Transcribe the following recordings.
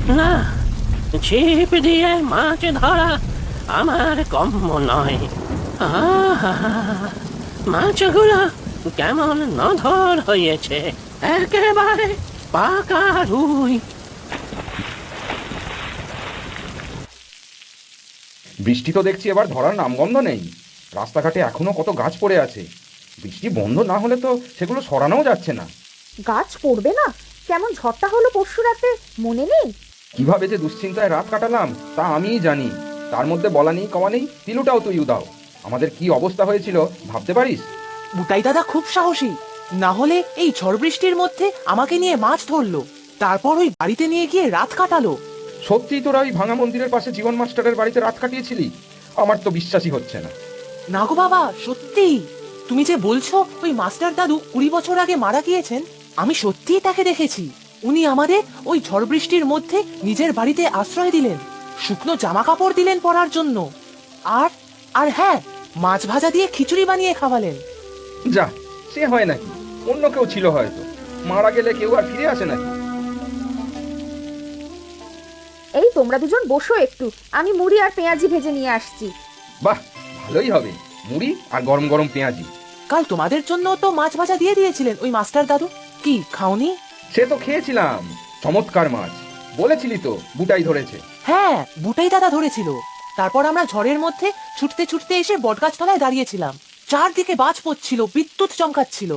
না, ছিপ দিয়ে মাছ ধরা আমার কম্য নয়। আহা, মাছগুলো কেমন নধর হয়েছে, একেবারে পাকা রুই। বৃষ্টি তো দেখছি এবার ধরার নামগন্ধ নেই। রাস্তাঘাটে এখনো কত গাছ পড়ে আছে। বৃষ্টি বন্ধ না হলে তো সেগুলো সরানোও যাচ্ছে না। গাছ পড়বে না? কেমন ঝড়টা হলো পরশু রাতে, মনে নেই? কিভাবে যে দুশ্চিন্তায় রাত কাটালাম তা আমিই জানি। তার মধ্যে বলা নেই কওয়া নেই, তিলুটাও তুই উদাও। আমাদের কি অবস্থা হয়েছিল ভাবতে পারিস? বুটাই দাদা খুব সাহসী, না হলে এই ঝড় বৃষ্টির মধ্যে আমাকে নিয়ে মাছ ধরলো, তারপর ওই বাড়িতে নিয়ে গিয়ে রাত কাটালো। সত্যি তোরা ওই ভাঙা মন্দিরের পাশে জীবন মাস্টারের বাড়িতে রাত কাটিয়েছিলি? আমার তো বিশ্বাসই হচ্ছে না। না গো বাবা, সত্যি। তুমি যে বলছো ওই মাস্টার দাদু 20 বছর আগে মারা গিয়েছেন, আমি সত্যিই তাকে দেখেছি। উনি আমাদের ওই ঝড় বৃষ্টির মধ্যে নিজের বাড়িতে আশ্রয় দিলেন, শুকনো জামা কাপড় দিলেন পরার জন্য, আর আর হ্যাঁ, মাছ ভাজা দিয়ে খিচুড়ি বানিয়ে খাওয়ালেন। যা, সে হয় নাকি? অন্য কেউ ছিল হয়তো। মারা গেলে কেউ আর ফিরে আসে নাকি? এই তোমরা দুজন বসো একটু, আমি মুড়ি আর পেঁয়াজি ভেজে নিয়ে আসছি। বাহ, ভালোই হবে। মুড়ি আর গরম গরম পেঁয়াজি। কাল তোমাদের জন্য তো মাছ ভাজা দিয়ে দিয়েছিলেন ওই মাস্টার দাদু, কি খাওনি? সে তো খেয়েছিলাম, চমৎকার মাছ। বলেছিলি তো বুটাই ধরেছে। হ্যাঁ, বুটাই দাদা ধরেছিল। তারপর আমরা ঝড়ের মধ্যে ছুটতে ছুটতে এসে বটগাছ তলায় দাঁড়িয়েছিলাম। চারদিকে বাজ পড়ছিল, বিদ্যুৎ চমকাচ্ছিল।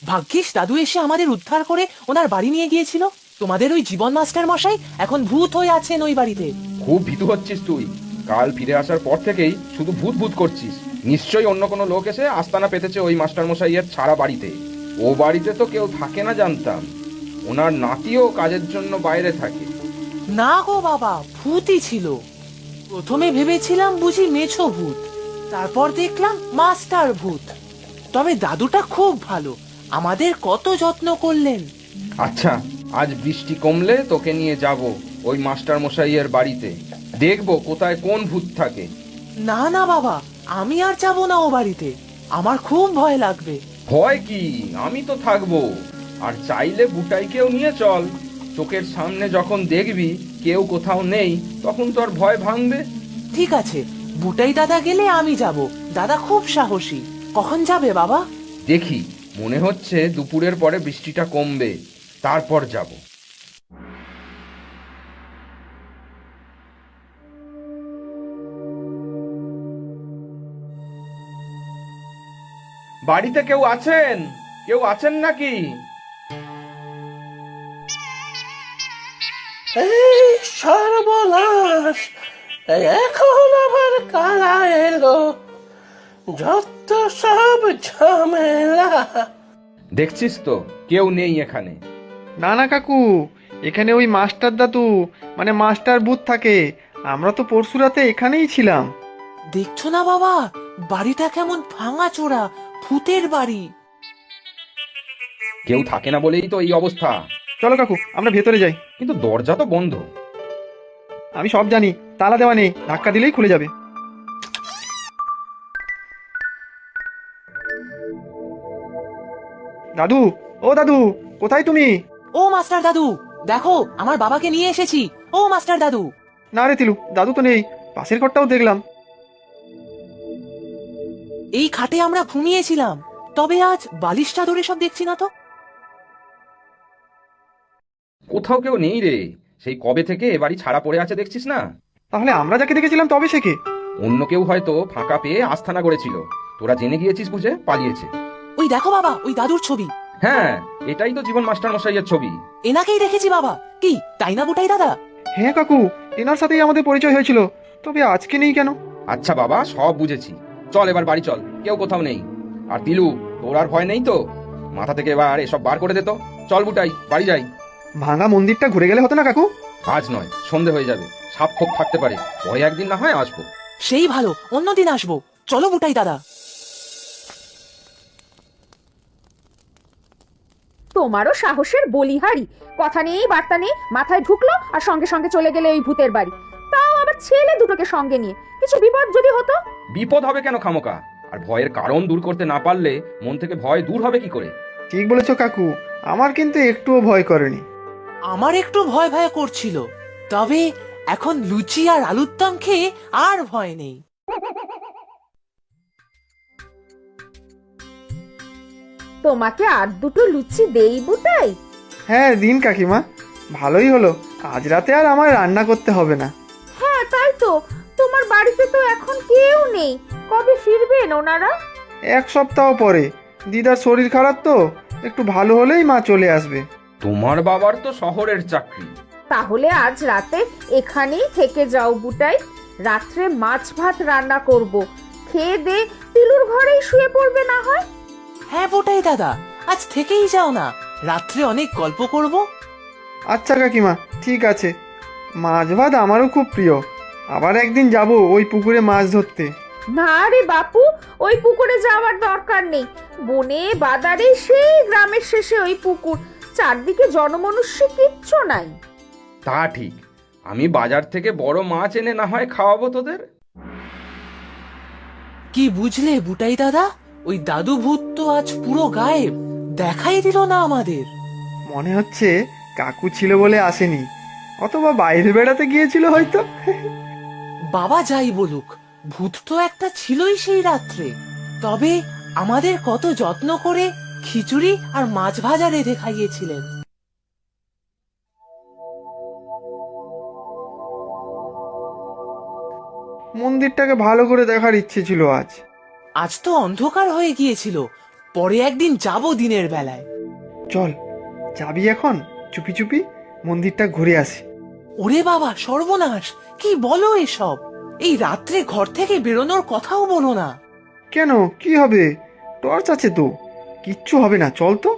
ভাগ্যিস দাদু এসে আমাদের উদ্ধার করে ওনার বাড়ি নিয়ে গিয়েছিল। তোমাদের ওই জীবন মাস্টার মশাই এখন ভূত হয়ে আছেন ওই বাড়িতে। খুব ভীতু হচ্ছিস তুই। কাল ফিরে আসার পর থেকেই শুধু ভূত ভূত করছিস। নিশ্চয়ই অন্য কোনো লোক এসে আস্তানা পেতেছে ওই মাস্টার মশাইয়ের ছাড়া বাড়িতে। ও বাড়িতে তো কেউ থাকে না জানতাম। ওনার নাতিও কাজের জন্য বাইরে থাকে। না গো বাবা, ভূতই ছিল। প্রথমে ভেবেছিলাম বুঝি মেছো ভূত, তারপর দেখলাম মাস্টার ভূত। তবে দাদুটা খুব ভালো, আমাদের কত যত্ন করলেন। আচ্ছা, আজ বৃষ্টি কমলে তোকে নিয়ে যাব ওই মাস্টার মশাইয়ের বাড়িতে। দেখবো কোথায় কোন ভূত থাকে। না না বাবা, আমি আর যাব না ও বাড়িতে, আমার খুব ভয় লাগবে। ভয় কি, আমি তো থাকবো। আর চাইলে বুটাইকেও নিয়ে চল। চোখের সামনে যখন দেখবি কেউ কোথাও নেই, তখন তোর ভয় ভাঙবে। ঠিক আছে, বুটাই দাদা গেলে আমি যাব। দাদা খুব সাহসী। কখন যাবে বাবা? দেখি, মনে হচ্ছে দুপুরের পরে বৃষ্টিটা কমবে, তারপর যাব। বাড়িতে কেউ আছেন? কেউ আছেন নাকি? এই সর্বনাশ, এখন আবার কারা এলো? যত সব ঝামেলা। দেখছিস তো কেউ নেই এখানে। না না কাকু, এখানে ওই মাস্টার দাদু মানে মাস্টার ভূত থাকে। আমরা তো পরশু রাতে এখানেই ছিলাম। দেখছো না বাবা, বাড়িটা কেমন ভাঙা চোরা, ভূতের বাড়ি। কেউ থাকে না বলেই তো এই অবস্থা। চলো কাকু, আমরা ভেতরে যাই। কিন্তু দরজা তো বন্ধ। আমি সব জানি, তালা দেওয়া নেই, ধাক্কা দিলেই খুলে যাবে। দাদু, ও দাদু, কোথায় তুমি? ও মাস্টার দাদু, দেখো আমার বাবাকে নিয়ে এসেছি। ও মাস্টার দাদু। না রে তিলু, দাদু তো নেই। পাশের ঘরটাও দেখলাম। এই খাটে আমরা ঘুমিয়েছিলাম, তবে আজ বালিশ চাদর এসব দেখছি না তো। কোথাও কেউ নেই রে। সেই কবে থেকে এ বাড়ি ছাড়া পড়ে আছে দেখছিস না? তাহলে আমরা যাকে দেখেছিলাম তবে সে কে? অন্য কেউ হয়তো ফাঁকা পেয়ে আস্তানা করেছিল। তোরা জেনে গিয়েছিস বুঝে পালিয়েছে। ওই দেখো বাবা, ওই দাদুর ছবি। হ্যাঁ, এটাই তো জীবন মাস্টার মশাইয়ের ছবি। এনাকেই দেখেছি বাবা। কি তাই না বুটাই দাদা? হ্যাঁ কাকু, এনার সাথেই আমাদের পরিচয় হয়েছিল, তবে আজকে নেই কেন? আচ্ছা বাবা, সব বুঝেছি। চল এবার বাড়ি চল, কেউ কোথাও নেই। আর তিলু, তোর আর ভয় নেই তো? মাথা থেকে এবার এসব বার করে দে তো। চল বুটাই, বাড়ি যাই। ভাঙা মন্দিরটা ঘুরে গেলে হতো না কাকু? আজ নয়, সন্ধে হয়ে যাবে। সাপ খোপ থাকতে পারে, পরে একদিন না হয় আসবো। সেই ভালো, অন্যদিন আসবো। চলো বুটাই দাদা। তোমারও সাহসের বলিহারি। কথা নেই বার্তা নেই, মাথায় ঢুকলো আর সঙ্গে সঙ্গে চলে গেলে এই ভূতের বাড়ি। তাও আবার ছেলে দুটোকে সঙ্গে নিয়ে। কিছু বিপদ যদি হতো? বিপদ হবে কেন খামোকা? আর ভয়ের কারণ দূর করতে না পারলে মন থেকে ভয় দূর হবে কি করে? ঠিক বলেছ কাকু, আমার কিন্তু একটুও ভয় করেনি। আমার একটু ভয় ভয় করছিল। তবে এখন লুচি আর আলুর দম খেয়ে আর ভয় নেই। তোমাকে আর দুটো লুচি দেই বুটাই? হ্যাঁ দিন কাকিমা, ভালোই হলো, আজ রাতে আর আমার রান্না করতে হবে না। হ্যাঁ তাই তো, তোমার বাড়িতে তো এখন কেউ নেই, কবে ফিরবেন ওনারা? এক সপ্তাহ পরে, দিদার শরীর খারাপ তো, একটু ভালো হলেই মা চলে আসবে। তোমার বাবার তো শহরের চাকরি। তাহলে আজ রাতে এখানেই থেকে যাও বুটাই, রাত্রে মাছ ভাত রান্না করব, খেয়ে দে তিলুর ঘরেই শুয়ে পড়বে না হয়। হ্যাঁ বোটাই দাদা, আজ থেকেই যাও না, রাত্রে অনেক গল্প করব। আচ্ছা কাকিমা, ঠিক আছে। মাছ ভাত আমারও খুব প্রিয়, আবার একদিন যাব ওই পুকুরে মাছ ধরতে। না রে বাপু, ওই পুকুরে যাওয়ার দরকার নেই, বনে বাদারে সেই গ্রামের শেষে ওই পুকুর, চারদিকে জনমনুষ্য কিচ্ছু নাই। তা ঠিক, আমি বাজার থেকে বড় মাছ এনে না হয় খাওয়াবো তোদের। কি বুঝলে বুটাই দাদা, ওই দাদু ভূত তো আজ পুরো গায়েব, দেখাই দিল না আমাদের। মনে হচ্ছে কাকু ছিল বলে আসেনি, অথবা বাইরে বেড়াতে গিয়েছিল হয়তো। বাবা যাই বলুক, ভূত তো একটা ছিলই সেই রাত্রে। তবে আমাদের কত যত্ন করে খিচুড়ি আর মাছ ভাজা রেঁধে খাইয়েছিলেন। মন্দিরটাকে ভালো করে দেখার ইচ্ছে ছিল আজ। আজ তো অন্ধকার হয়ে গিয়েছিল, পরে একদিন যাব দিনের বেলায়। চল, যাবি এখন চুপি চুপি মন্দিরটা ঘুরে আসি। ওরে বাবা সর্বনাশ, কি বলো এসব? এই রাত্রে ঘর থেকে বেরোনোর কথাও বলো না। কেন, কি হবে? টর্চ আছে তো, কিচ্ছু হবে না, চল তো।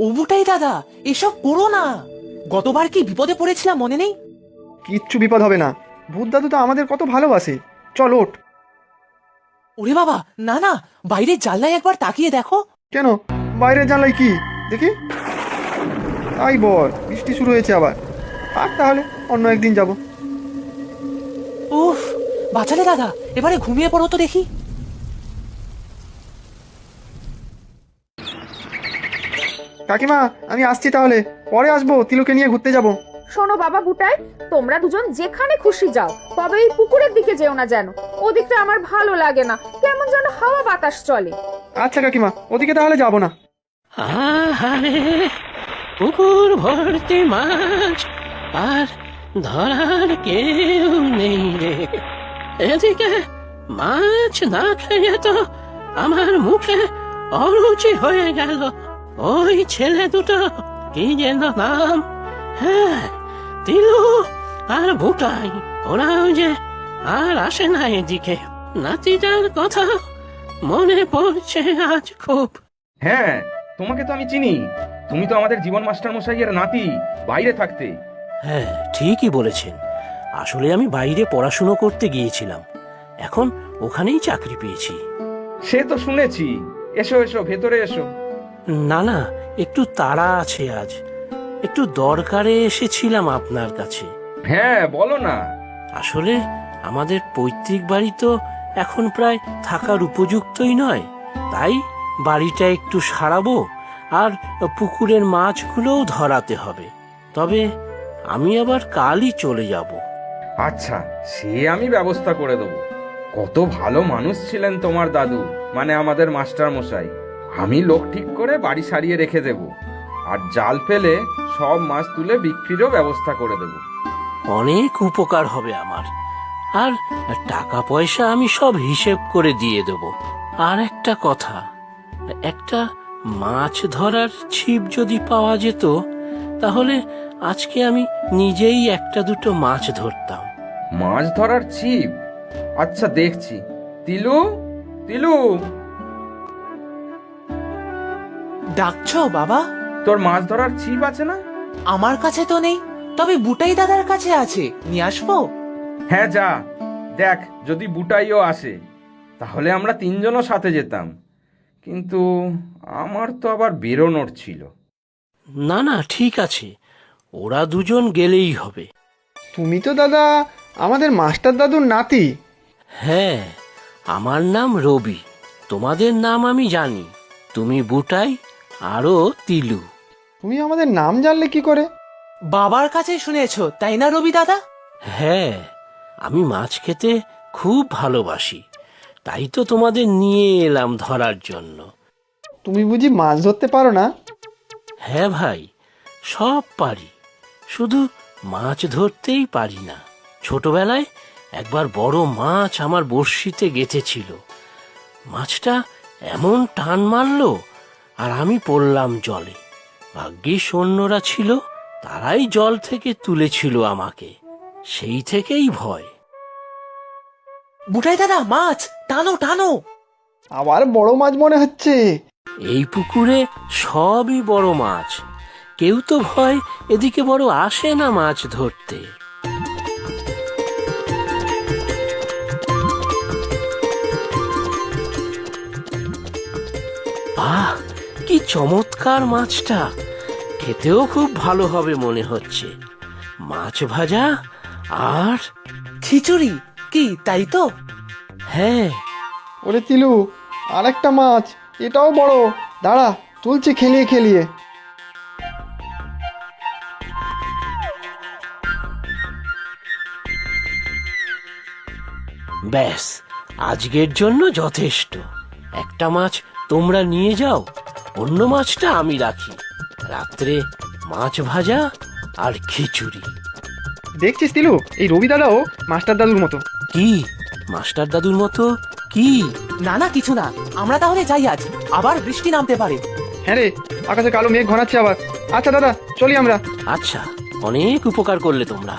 ও বুটাই দাদা, এসব করো না। গতবার কি বিপদে পড়েছিলাম মনে নেই? কিচ্ছু বিপদ হবে না, ভূত দাদু তো আমাদের কত ভালোবাসে। চল ওঠ। ওরে বাবা না না, বাইরের জানলায় একবার তাকিয়ে দেখো। কেন, বাইরের জানলায় কি দেখি? তাই বল, বৃষ্টি শুরু হয়েছে আবার। আর তাহলে অন্য একদিন যাব। উফ, বাঁচালে দাদা, এবারে ঘুমিয়ে পড়ো তো দেখি। কাকিমা, আমি আসছি তাহলে, পরে আসবো, তিলুকে নিয়ে ঘুরতে যাব। শোনো বাবা বুটাই, তোমরা দুজন যেখানে খুশি যাও, তবে এই পুকুরের দিকে যেও না যেন, ওদিকটা আমার ভালো লাগে না, কেমন যেন হাওয়া বাতাস চলে। আচ্ছা কাকিমা, ওদিকে তাহলে যাব না। আহারে, পুকুর ভর্তি মাছ, আর ধরার কেউ নেই রে। এদিকে মাছ না খেয়ে তো আমার মুখে অরুচি হয়ে গেল। ওই ছেলে দুটো, কি যেন নাম? হ্যাঁ, তিলু আর বুটাই, ওরাও যে আর আসে না এদিকে। নাতিটার কথা মনে পড়ছে আজ খুব। হ্যাঁ, তোমাকে তো আমি চিনি, তুমি তো আমাদের জীবন মাস্টার মশাইয়ের নাতি, বাইরে থাকতে। হ্যাঁ, ঠিকই বলেছেন। আসলে আমি বাইরে পড়াশুনো করতে গিয়েছিলাম, এখন ওখানেই চাকরি পেয়েছি। সে তো শুনেছি। এসো এসো, ভেতরে এসো। না না, একটু তাড়া আছে আজ, একটু দরকারে এসেছিলাম আপনার কাছে। হ্যাঁ বলো না। আসলে আমাদের পৈতৃক বাড়ি তো এখন প্রায় থাকার উপযুক্তই নয়, তাই বাড়িটা একটু সারাবো আর পুকুরের মাছগুলোও ধরাতে হবে। তবে আমি আবার কালই চলে যাব। আচ্ছা, সে আমি ব্যবস্থা করে দেবো। কত ভালো মানুষ ছিলেন তোমার দাদু, মানে আমাদের মাস্টার মশাই। আমি লোক ঠিক করে বাড়ি সারিয়ে রেখে দেব, আর জাল ফেলে সব মাছ তুলে বিক্রিরও ব্যবস্থা করে দেব। অনেক উপকার হবে আমার, আর টাকা পয়সা আমি সব হিসেব করে দিয়ে দেব। আর একটা কথা, একটা মাছ ধরার ছিপ যদি পাওয়া যেত, তাহলে আজকে আমি নিজেই একটা দুটো মাছ ধরতাম। মাছ ধরার ছিপ? আচ্ছা দেখছি। তিলু, তিলু, ডাকছো বাবা? তোর মাছ ধরার ছিপ আছে না? আমার কাছে তো নেই, তবে বুটাই দাদার কাছে আছে, নিয়ে আসবো। হ্যাঁ যা, দেখ যদি বুটাইও আসে, তাহলে আমরা তিনজনও সাথে যেতাম। কিন্তু আমার তো আবার বেরোনোর ছিল। না না, ঠিক আছে, ওরা দুজন গেলেই হবে। তুমি তো দাদা আমাদের মাস্টার দাদুর নাতি। হ্যাঁ, আমার নাম রবি, তোমাদের নাম আমি জানি। তুমি বুটাই, আরও তিলু। তুমি আমাদের নাম জানলে কি করে? বাবার কাছে শুনেছো তাই না রবি দাদা? হ্যাঁ, আমি মাছ খেতে খুব ভালোবাসি, তাই তো তোমাদের নিয়ে এলাম ধরার জন্য। তুমি বুঝি মাছ ধরতে পারো না? হ্যাঁ ভাই, সব পারি, শুধু মাছ ধরতেই পারি না। ছোটবেলায় একবার বড় মাছ আমার বড়শিতে গেঁথেছিল। মাছটা এমন টান মারলো আর আমি পড়লাম জলে। ভাগ্যিস অন্যরা ছিল, তারাই জল থেকে তুলেছিল আমাকে। সেই থেকেই ভয়। বুটাই দাদা, মাছ টানো টানো। আবার বড় মাছ মনে হচ্ছে। এই পুকুরে সবই বড় মাছ, কেউ তো ভয় এদিকে বড় আসে না মাছ ধরতে। আহ, কি চমৎকার মাছটা! খেতেও খুব ভালো হবে মনে হচ্ছে। মাছ ভাজা আর খিচুড়ি কি তাই তো? হ্যাঁ, ওরে তিলু, আরেকটা মাছ, এটাও বড়। দাঁড়া, তুলছি খেলিয়ে খেলিয়ে। ব্যাস, আজকের জন্য যথেষ্ট। একটা মাছ তোমরা নিয়ে যাও, অন্য মাছটা আমি রাখি। রাত্রে মাছ ভাজা আর খিচুড়ি। দেখছিস তিলু, এই রবি দাদাও মাস্টার দাদুর মতো। কি মাস্টার দাদুর মতো? কি? না না, কিছু না। আমরা তাহলে যাই, আজ আবার বৃষ্টি নামতে পারে। হ্যাঁ রে, আকাশে কালো মেঘ ঘনাচ্ছে আবার। আচ্ছা দাদা, চলি আমরা। আচ্ছা, অনেক উপকার করলে তোমরা।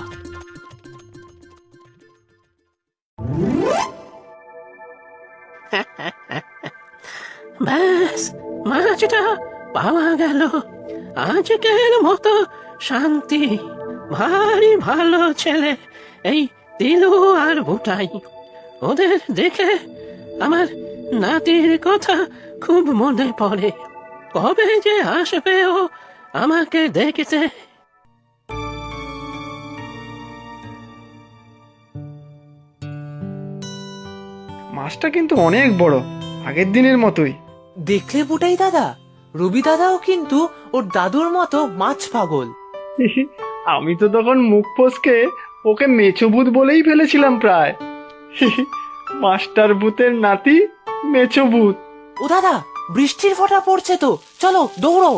ব্যাস, মাছটা পাওয়া গেল। আজকের মতো শান্তি। ভারী ভালো ছেলে এই তিলু আর বুটাই। ওদের দেখে আমার নাতির কথা খুব মনে পড়ে। কবে যে আসবে ও আমাকে দেখতে। মাছটা কিন্তু অনেক বড়, আগের দিনের মতোই। দেখলে বুটাই দাদা, রবি দাদাও কিন্তু ওর দাদুর মতো মাছ পাগল। আমি তো তখন মুখ ফসকে ওকে মেছো ভূত বলেই ফেলেছিলাম প্রায়। মাস্টার ভূতের নাতি মেছো ভূত। ও দাদা, বৃষ্টির ফোঁটা পড়ছে তো, চলো দৌড়ো।